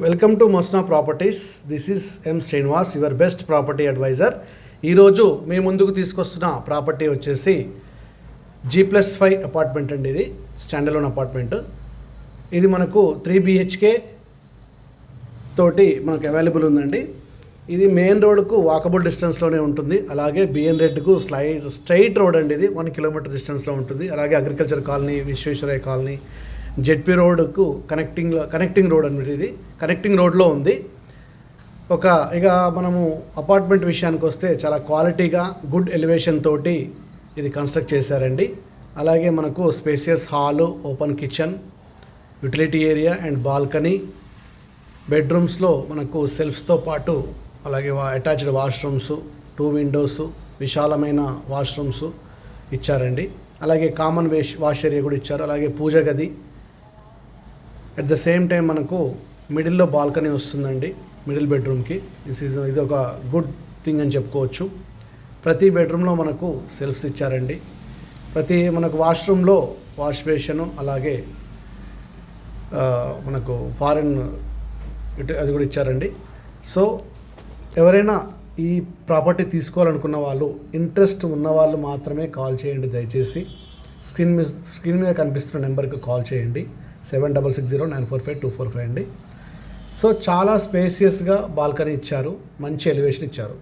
Welcome to Mosna properties. This is M Srinivas, your best property advisor. ఈరోజు మీ ముందుకు తీసుకొస్తున్న ప్రాపర్టీ వచ్చేసి G+5 అపార్ట్మెంట్ అండి. ఇది స్టాండలోన్ అపార్ట్మెంట్. ఇది మనకు 3 BHK తోటి మనకు అవైలబుల్ ఉందండి. ఇది మెయిన్ రోడ్కు వాకబుల్ డిస్టెన్స్లోనే ఉంటుంది. అలాగే బిఎన్ రెడ్కు స్ట్రైట్ రోడ్ అండి. ఇది 1 కిలోమీటర్ డిస్టెన్స్లో ఉంటుంది. అలాగే agriculture colony, Visvesvaraya colony, ZP రోడ్కు కనెక్టింగ్ రోడ్ అనమాట. ఇది కనెక్టింగ్ రోడ్లో ఉంది. ఇక మనము అపార్ట్మెంట్ విషయానికి వస్తే చాలా క్వాలిటీగా గుడ్ ఎలివేషన్ తోటి ఇది కన్స్ట్రక్ట్ చేశారండి. అలాగే మనకు spacious hall, open kitchen, utility area and balcony, బెడ్రూమ్స్లో మనకు సెల్ఫ్స్తో పాటు అలాగే అటాచ్డ్ వాష్రూమ్స్, 2 విండోస్, విశాలమైన వాష్రూమ్స్ ఇచ్చారండి. అలాగే కామన్ వాష్ ఏరియా కూడా ఇచ్చారు. అలాగే పూజ గది. అట్ ద సేమ్ టైం మనకు మిడిల్లో బాల్కనీ వస్తుందండి మిడిల్ బెడ్రూమ్కి. ఇది ఒక గుడ్ థింగ్ అని చెప్పుకోవచ్చు. ప్రతి బెడ్రూమ్లో మనకు సెల్ఫ్స్ ఇచ్చారండి. మనకు వాష్రూమ్లో వాష్ బేషను, అలాగే మనకు ఫారెన్ అది కూడా ఇచ్చారండి. సో ఎవరైనా ఈ ప్రాపర్టీ తీసుకోవాలనుకున్న వాళ్ళు, ఇంట్రెస్ట్ ఉన్నవాళ్ళు మాత్రమే కాల్ చేయండి దయచేసి. స్క్రీన్ మీద కనిపిస్తున్న నెంబర్కి కాల్ చేయండి. 7660945245 అండి. సో చాలా స్పేసియస్గా బాల్కనీ ఇచ్చారు, మంచి ఎలివేషన్ ఇచ్చారు.